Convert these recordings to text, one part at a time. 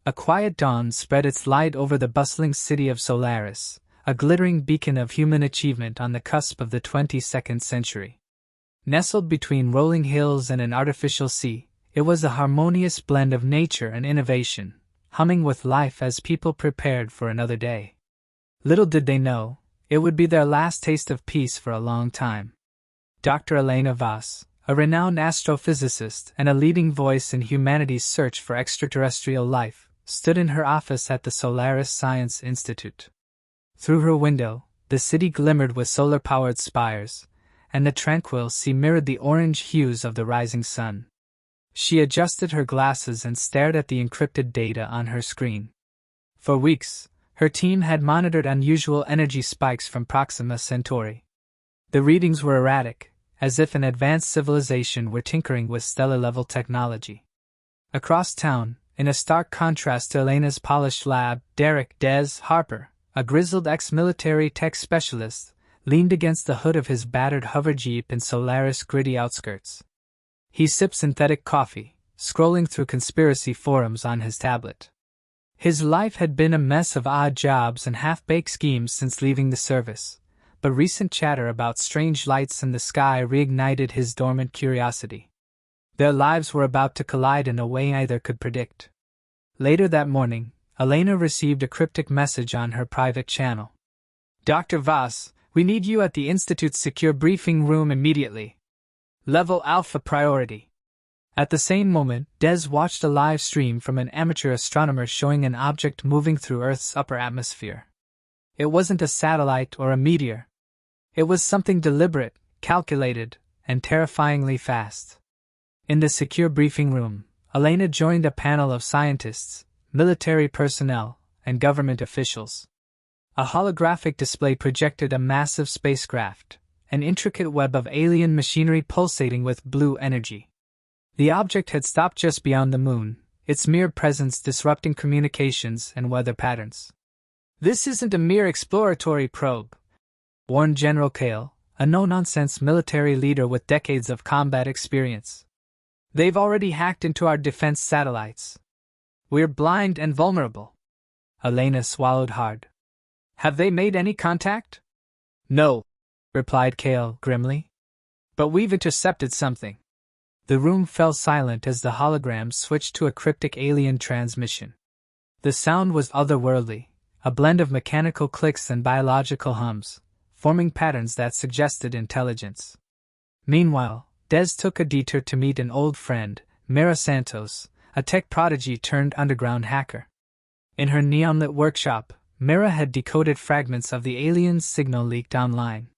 A quiet dawn spread its light over the bustling city of Solaris, a glittering beacon of human achievement on the cusp of the 22nd century. Nestled between rolling hills and an artificial sea, it was a harmonious blend of nature and innovation, humming with life as people prepared for another day. Little did they know, it would be their last taste of peace for a long time. Dr. Elena Voss, a renowned astrophysicist and a leading voice in humanity's search for extraterrestrial life, stood in her office at the Solaris Science Institute. Through her window, the city glimmered with solar-powered spires, and the tranquil sea mirrored the orange hues of the rising sun. She adjusted her glasses and stared at the encrypted data on her screen. For weeks, her team had monitored unusual energy spikes from Proxima Centauri. The readings were erratic, as if an advanced civilization were tinkering with stellar-level technology. Across town, in a stark contrast to Elena's polished lab, Derek Des Harper, a grizzled ex-military tech specialist, leaned against the hood of his battered hover jeep in Solaris' gritty outskirts. He sipped synthetic coffee, scrolling through conspiracy forums on his tablet. His life had been a mess of odd jobs and half-baked schemes since leaving the service, but recent chatter about strange lights in the sky reignited his dormant curiosity. Their lives were about to collide in a way neither could predict. Later that morning, Elena received a cryptic message on her private channel. "Dr. Voss, we need you at the Institute's secure briefing room immediately. Level Alpha priority." At the same moment, Des watched a live stream from an amateur astronomer showing an object moving through Earth's upper atmosphere. It wasn't a satellite or a meteor. It was something deliberate, calculated, and terrifyingly fast. In the secure briefing room, Elena joined a panel of scientists, military personnel, and government officials. A holographic display projected a massive spacecraft, an intricate web of alien machinery pulsating with blue energy. The object had stopped just beyond the moon, its mere presence disrupting communications and weather patterns. "This isn't a mere exploratory probe," warned General Kale, a no-nonsense military leader with decades of combat experience. "They've already hacked into our defense satellites. We're blind and vulnerable." Elena swallowed hard. "Have they made any contact?" "No," replied Kale grimly. "But we've intercepted something." The room fell silent as the hologram switched to a cryptic alien transmission. The sound was otherworldly, a blend of mechanical clicks and biological hums, forming patterns that suggested intelligence. Meanwhile, Des took a detour to meet an old friend, Mira Santos, a tech prodigy turned underground hacker. In her neon-lit workshop, Mira had decoded fragments of the alien's signal leaked online.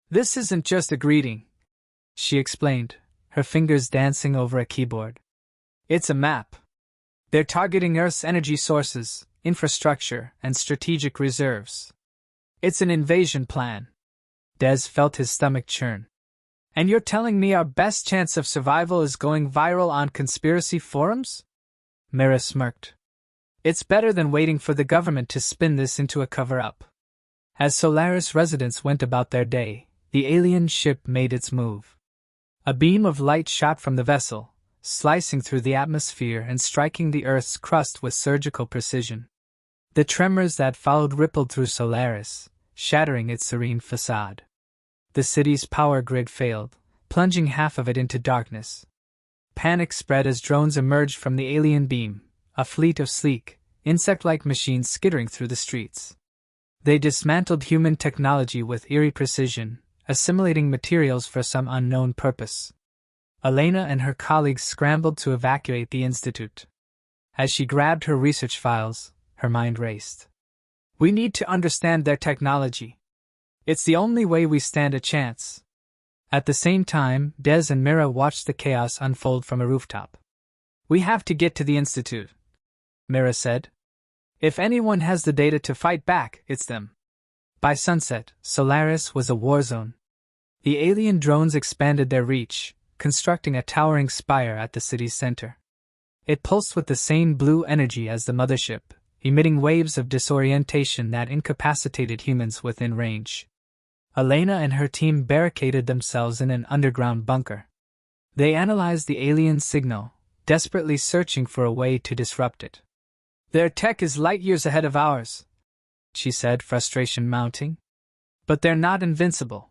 "This isn't just a greeting," she explained, her fingers dancing over a keyboard. "It's a map. They're targeting Earth's energy sources, infrastructure, and strategic reserves. It's an invasion plan." Des felt his stomach churn. "And you're telling me our best chance of survival is going viral on conspiracy forums?" Mira smirked. "It's better than waiting for the government to spin this into a cover-up." As Solaris residents went about their day, the alien ship made its move. A beam of light shot from the vessel, slicing through the atmosphere and striking the Earth's crust with surgical precision. The tremors that followed rippled through Solaris, shattering its serene facade. The city's power grid failed, plunging half of it into darkness. Panic spread as drones emerged from the alien beam, a fleet of sleek, insect-like machines skittering through the streets. They dismantled human technology with eerie precision, assimilating materials for some unknown purpose. Elena and her colleagues scrambled to evacuate the institute. As she grabbed her research files, her mind raced. "We need to understand their technology. It's the only way we stand a chance." At the same time, Des and Mira watched the chaos unfold from a rooftop. "We have to get to the institute," Mira said. "If anyone has the data to fight back, it's them." By sunset, Solaris was a war zone. The alien drones expanded their reach, constructing a towering spire at the city's center. It pulsed with the same blue energy as the mothership, emitting waves of disorientation that incapacitated humans within range. Elena and her team barricaded themselves in an underground bunker. They analyzed the alien signal, desperately searching for a way to disrupt it. Their tech is light years ahead of ours, she said, frustration mounting. But they're not invincible.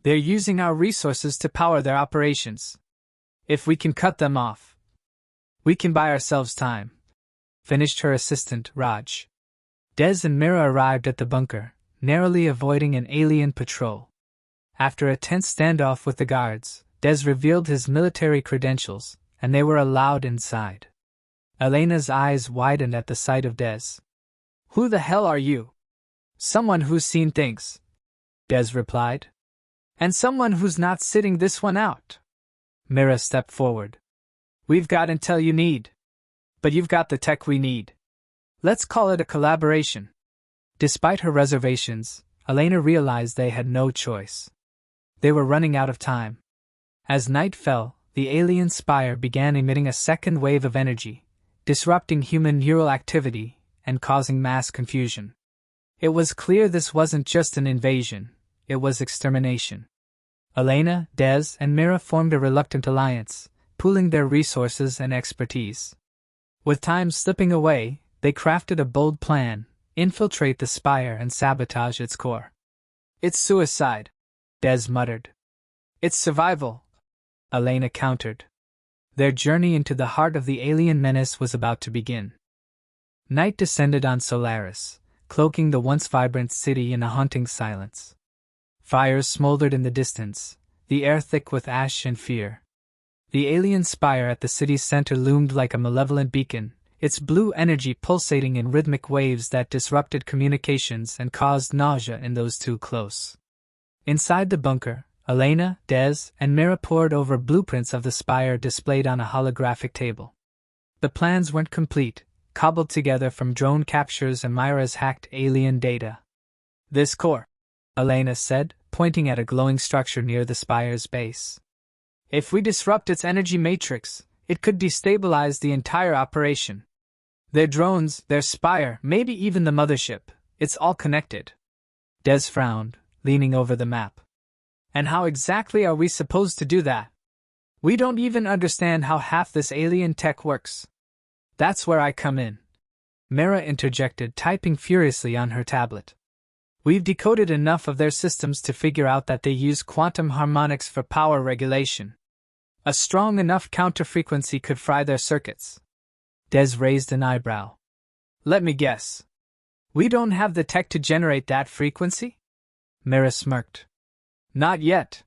They're using our resources to power their operations. If we can cut them off, we can buy ourselves time, finished her assistant, Raj. Des and Mira arrived at the bunker, narrowly avoiding an alien patrol. After a tense standoff with the guards, Des revealed his military credentials, and they were allowed inside. Elena's eyes widened at the sight of Des. Who the hell are you? Someone who's seen things, Des replied. And someone who's not sitting this one out. Mira stepped forward. We've got intel you need. But you've got the tech we need. Let's call it a collaboration. Despite her reservations, Elena realized they had no choice. They were running out of time. As night fell, the alien spire began emitting a second wave of energy, disrupting human neural activity and causing mass confusion. It was clear this wasn't just an invasion, it was extermination. Elena, Des, and Mira formed a reluctant alliance, pooling their resources and expertise. With time slipping away, they crafted a bold plan: infiltrate the spire and sabotage its core. It's suicide, Des muttered. It's survival, Elena countered. Their journey into the heart of the alien menace was about to begin. Night descended on Solaris, cloaking the once vibrant city in a haunting silence. Fires smoldered in the distance, the air thick with ash and fear. The alien spire at the city's center loomed like a malevolent beacon, its blue energy pulsating in rhythmic waves that disrupted communications and caused nausea in those too close. Inside the bunker, Elena, Des, and Mira pored over blueprints of the spire displayed on a holographic table. The plans weren't complete, cobbled together from drone captures and Myra's hacked alien data. This core, Elena said, pointing at a glowing structure near the spire's base. If we disrupt its energy matrix, it could destabilize the entire operation. Their drones, their spire, maybe even the mothership, it's all connected. Des frowned, leaning over the map. And how exactly are we supposed to do that? We don't even understand how half this alien tech works. That's where I come in, Mira interjected, typing furiously on her tablet. We've decoded enough of their systems to figure out that they use quantum harmonics for power regulation. A strong enough counterfrequency could fry their circuits. Des raised an eyebrow. Let me guess. We don't have the tech to generate that frequency? Mira smirked. Not yet.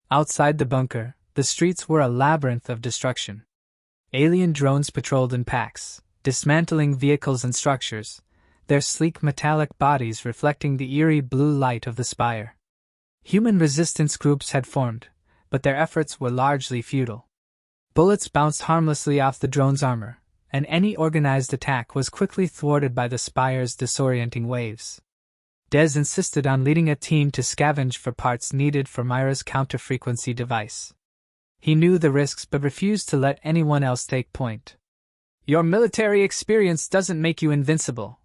Outside the bunker, the streets were a labyrinth of destruction. Alien drones patrolled in packs, dismantling vehicles and structures, their sleek metallic bodies reflecting the eerie blue light of the spire. Human resistance groups had formed, but their efforts were largely futile. Bullets bounced harmlessly off the drone's armor, and any organized attack was quickly thwarted by the spire's disorienting waves. Des insisted on leading a team to scavenge for parts needed for Myra's counter-frequency device. He knew the risks but refused to let anyone else take point. Your military experience doesn't make you invincible,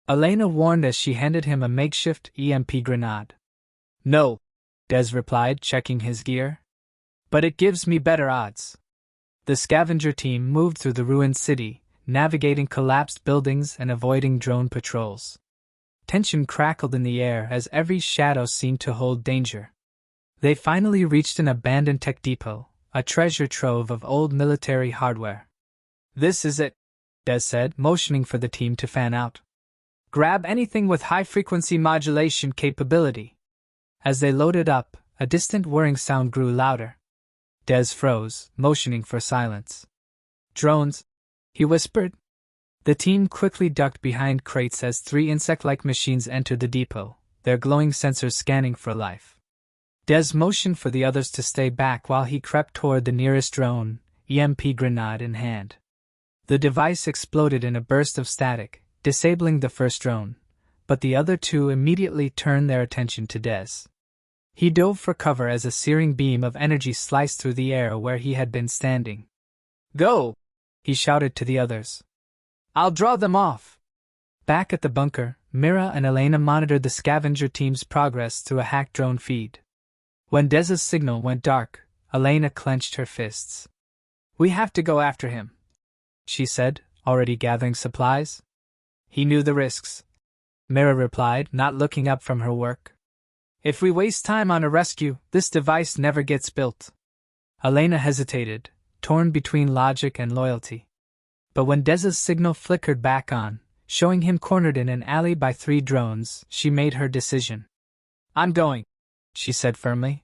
Elena warned as she handed him a makeshift EMP grenade. No, Des replied, checking his gear. But it gives me better odds. The scavenger team moved through the ruined city, navigating collapsed buildings and avoiding drone patrols. Tension crackled in the air as every shadow seemed to hold danger. They finally reached an abandoned tech depot, a treasure trove of old military hardware. This is it, Des said, motioning for the team to fan out. Grab anything with high-frequency modulation capability. As they loaded up, a distant whirring sound grew louder. Des froze, motioning for silence. Drones, he whispered. The team quickly ducked behind crates as 3 insect-like machines entered the depot, their glowing sensors scanning for life. Des motioned for the others to stay back while he crept toward the nearest drone, EMP grenade in hand. The device exploded in a burst of static, disabling the first drone, but the other 2 immediately turned their attention to Des. He dove for cover as a searing beam of energy sliced through the air where he had been standing. Go! He shouted to the others. I'll draw them off! Back at the bunker, Mira and Elena monitored the scavenger team's progress through a hacked drone feed. When Des's signal went dark, Elena clenched her fists. We have to go after him, she said, Already gathering supplies? He knew the risks. Mira replied, not looking up from her work. If we waste time on a rescue, this device never gets built. Elena hesitated, torn between logic and loyalty. But when Dez's signal flickered back on, showing him cornered in an alley by 3 drones, she made her decision. I'm going, she said firmly.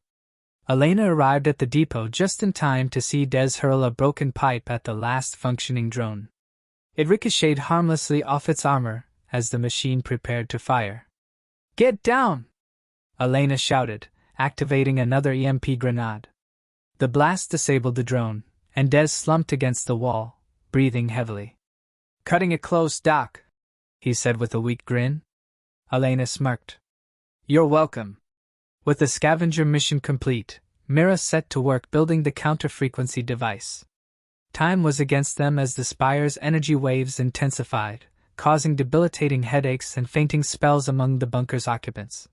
Elena arrived at the depot just in time to see Dez hurl a broken pipe at the last functioning drone. It ricocheted harmlessly off its armor as the machine prepared to fire. Get down! Elena shouted, activating another EMP grenade. The blast disabled the drone, and Dez slumped against the wall, breathing heavily. Cutting it close, Doc, he said with a weak grin. Elena smirked. You're welcome. With the scavenger mission complete, Mira set to work building the counter-frequency device. Time was against them as the spire's energy waves intensified, causing debilitating headaches and fainting spells among the bunker's occupants.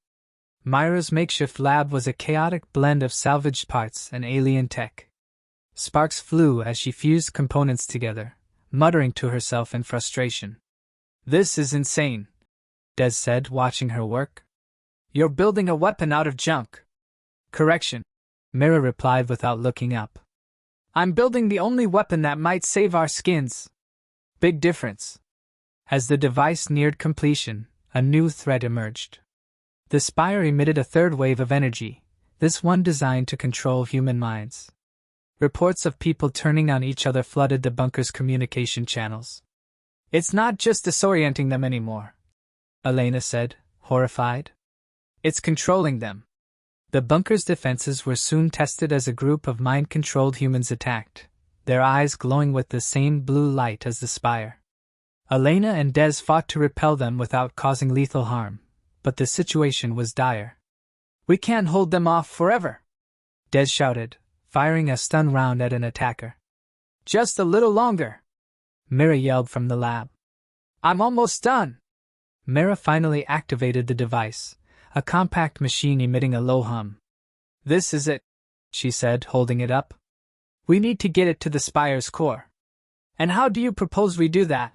Myra's makeshift lab was a chaotic blend of salvaged parts and alien tech. Sparks flew as she fused components together, muttering to herself in frustration. This is insane, Dez said, watching her work. You're building a weapon out of junk. Correction, Mira replied without looking up. I'm building the only weapon that might save our skins. Big difference. As the device neared completion, a new threat emerged. The spire emitted a 3rd wave of energy, this one designed to control human minds. Reports of people turning on each other flooded the bunker's communication channels. It's not just disorienting them anymore, Elena said, horrified. It's controlling them. The bunker's defenses were soon tested as a group of mind-controlled humans attacked, their eyes glowing with the same blue light as the spire. Elena and Dez fought to repel them without causing lethal harm, but the situation was dire. We can't hold them off forever, Dez shouted, firing a stun round at an attacker. Just a little longer, Mira yelled from the lab. I'm almost done. Mira finally activated the device, a compact machine emitting a low hum. This is it, she said, holding it up. We need to get it to the spire's core. And how do you propose we do that?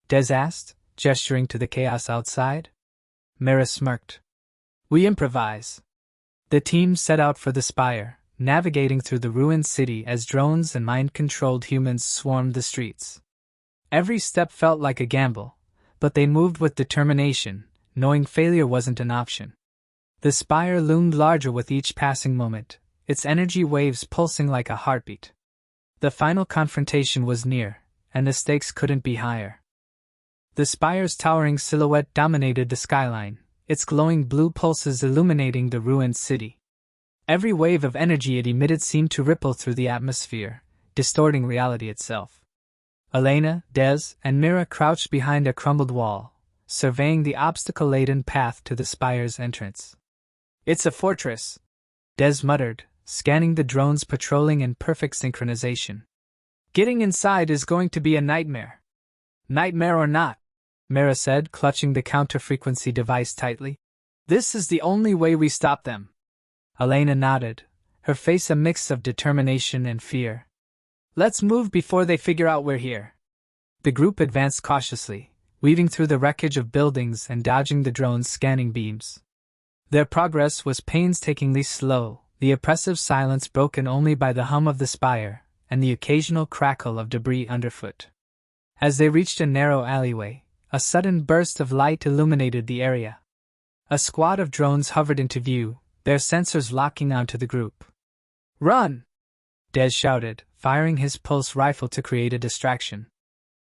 Dez asked, gesturing to the chaos outside. Mira smirked. We improvise. The team set out for the spire, navigating through the ruined city as drones and mind-controlled humans swarmed the streets. Every step felt like a gamble, but they moved with determination, knowing failure wasn't an option. The spire loomed larger with each passing moment, its energy waves pulsing like a heartbeat. The final confrontation was near, and the stakes couldn't be higher. The spire's towering silhouette dominated the skyline, its glowing blue pulses illuminating the ruined city. Every wave of energy it emitted seemed to ripple through the atmosphere, distorting reality itself. Elena, Dez, and Mira crouched behind a crumbled wall, surveying the obstacle-laden path to the spire's entrance. It's a fortress, Dez muttered, scanning the drones patrolling in perfect synchronization. Getting inside is going to be a nightmare. Nightmare or not, Mira said, clutching the counter-frequency device tightly. This is the only way we stop them. Elena nodded, her face a mix of determination and fear. Let's move before they figure out we're here. The group advanced cautiously, weaving through the wreckage of buildings and dodging the drone's scanning beams. Their progress was painstakingly slow, the oppressive silence broken only by the hum of the spire and the occasional crackle of debris underfoot. As they reached a narrow alleyway, a sudden burst of light illuminated the area. A squad of drones hovered into view, their sensors locking onto the group. Run! Dez shouted, firing his pulse rifle to create a distraction.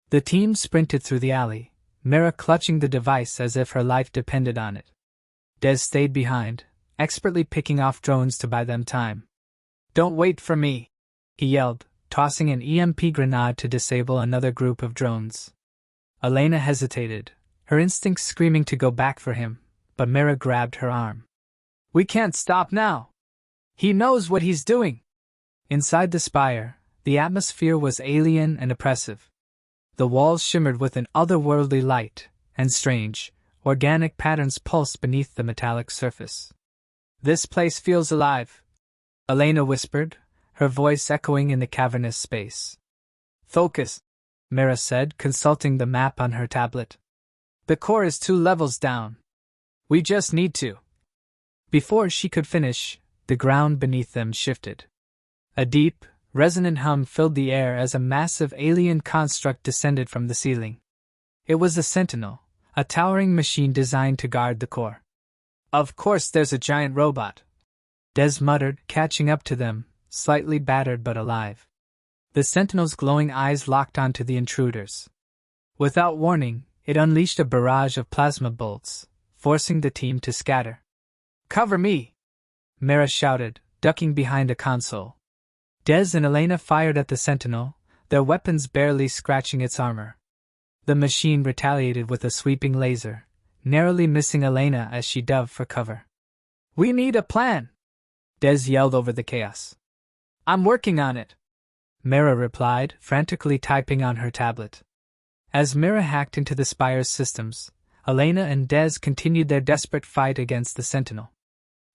The team sprinted through the alley, Mira clutching the device as if her life depended on it. Dez stayed behind, expertly picking off drones to buy them time. Don't wait for me, he yelled, tossing an EMP grenade to disable another group of drones. Elena hesitated, her instincts screaming to go back for him, but Mira grabbed her arm. We can't stop now. He knows what he's doing. Inside the spire, the atmosphere was alien and oppressive. The walls shimmered with an otherworldly light, and strange, organic patterns pulsed beneath the metallic surface. This place feels alive, Elena whispered, her voice echoing in the cavernous space. Focus, Mira said, consulting the map on her tablet. The core is 2 levels down. We just need to. Before she could finish, the ground beneath them shifted. A deep, resonant hum filled the air as a massive alien construct descended from the ceiling. It was a Sentinel, a towering machine designed to guard the core. Of course there's a giant robot, Des muttered, catching up to them, slightly battered but alive. The Sentinel's glowing eyes locked onto the intruders. Without warning, it unleashed a barrage of plasma bolts, forcing the team to scatter. Cover me! Mira shouted, ducking behind a console. Des and Elena fired at the Sentinel, their weapons barely scratching its armor. The machine retaliated with a sweeping laser, narrowly missing Elena as she dove for cover. We need a plan! Des yelled over the chaos. I'm working on it, Mira replied, frantically typing on her tablet. As Mira hacked into the Spire's systems, Elena and Des continued their desperate fight against the Sentinel.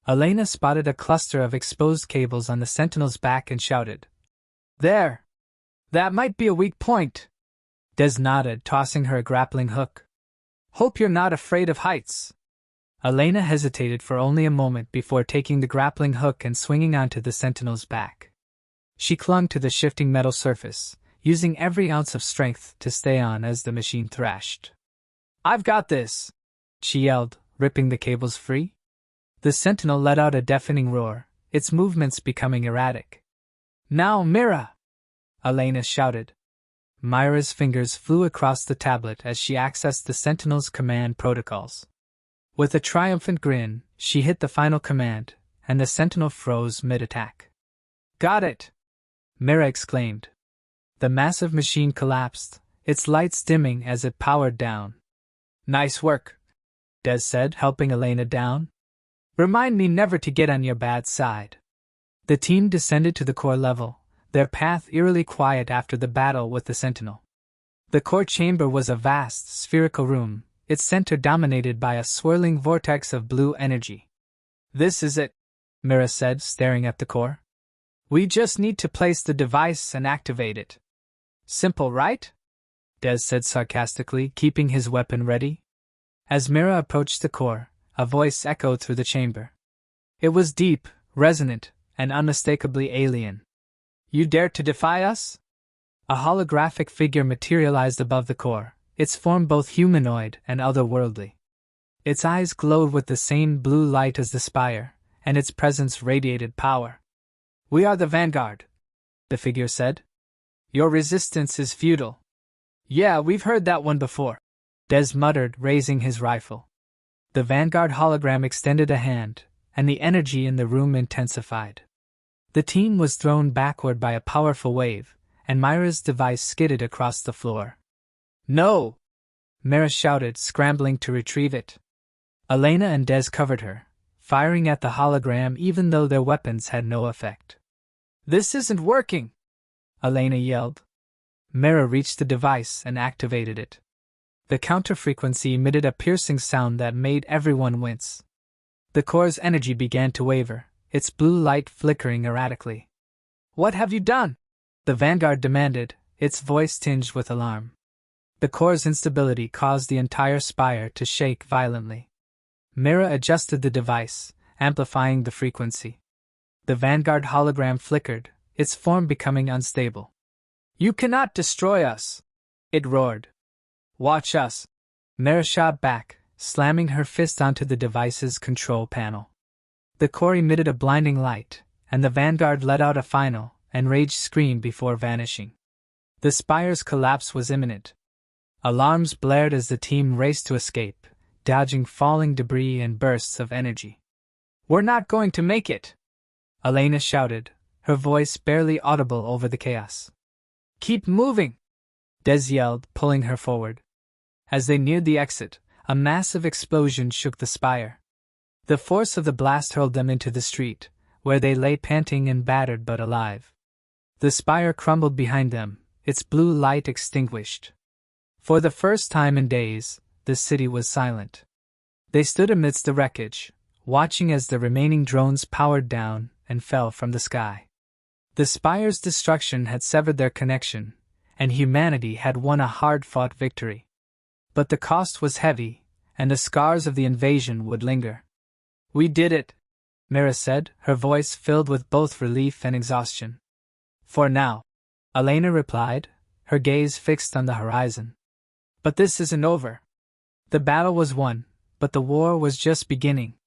Elena spotted a cluster of exposed cables on the Sentinel's back and shouted, There! That might be a weak point. Des nodded, tossing her a grappling hook. Hope you're not afraid of heights. Elena hesitated for only a moment before taking the grappling hook and swinging onto the Sentinel's back. She clung to the shifting metal surface, using every ounce of strength to stay on as the machine thrashed. I've got this, she yelled, ripping the cables free. The Sentinel let out a deafening roar, its movements becoming erratic. Now, Mira! Elena shouted. Myra's fingers flew across the tablet as she accessed the Sentinel's command protocols. With a triumphant grin, she hit the final command, and the Sentinel froze mid-attack. Got it! Mira exclaimed. The massive machine collapsed, its lights dimming as it powered down. Nice work, Des said, helping Elena down. Remind me never to get on your bad side. The team descended to the core level, their path eerily quiet after the battle with the Sentinel. The core chamber was a vast, spherical room, its center dominated by a swirling vortex of blue energy. This is it, Mira said, staring at the core. We just need to place the device and activate it. Simple, right? Des said sarcastically, keeping his weapon ready. As Mira approached the core, a voice echoed through the chamber. It was deep, resonant, and unmistakably alien. You dare to defy us? A holographic figure materialized above the core, its form both humanoid and otherworldly. Its eyes glowed with the same blue light as the spire, and its presence radiated power. We are the Vanguard, the figure said. Your resistance is futile. Yeah, we've heard that one before, Des muttered, raising his rifle. The Vanguard hologram extended a hand, and the energy in the room intensified. The team was thrown backward by a powerful wave, and Myra's device skidded across the floor. No! Mira shouted, scrambling to retrieve it. Elena and Des covered her, firing at the hologram even though their weapons had no effect. This isn't working! Elena yelled. Mira reached the device and activated it. The counter-frequency emitted a piercing sound that made everyone wince. The core's energy began to waver, its blue light flickering erratically. What have you done? The Vanguard demanded, its voice tinged with alarm. The core's instability caused the entire spire to shake violently. Mira adjusted the device, amplifying the frequency. The Vanguard hologram flickered, its form becoming unstable. You cannot destroy us! It roared. Watch us! Mira shot back, slamming her fist onto the device's control panel. The core emitted a blinding light, and the Vanguard let out a final, enraged scream before vanishing. The spire's collapse was imminent. Alarms blared as the team raced to escape, dodging falling debris and bursts of energy. We're not going to make it! Elena shouted, her voice barely audible over the chaos. Keep moving! Des yelled, pulling her forward. As they neared the exit, a massive explosion shook the spire. The force of the blast hurled them into the street, where they lay panting and battered but alive. The spire crumbled behind them, its blue light extinguished. For the first time in days, the city was silent. They stood amidst the wreckage, watching as the remaining drones powered down and fell from the sky. The spire's destruction had severed their connection, and humanity had won a hard-fought victory. But the cost was heavy, and the scars of the invasion would linger. "We did it," Mira said, her voice filled with both relief and exhaustion. "For now," Elena replied, her gaze fixed on the horizon. "But this isn't over. The battle was won, but the war was just beginning."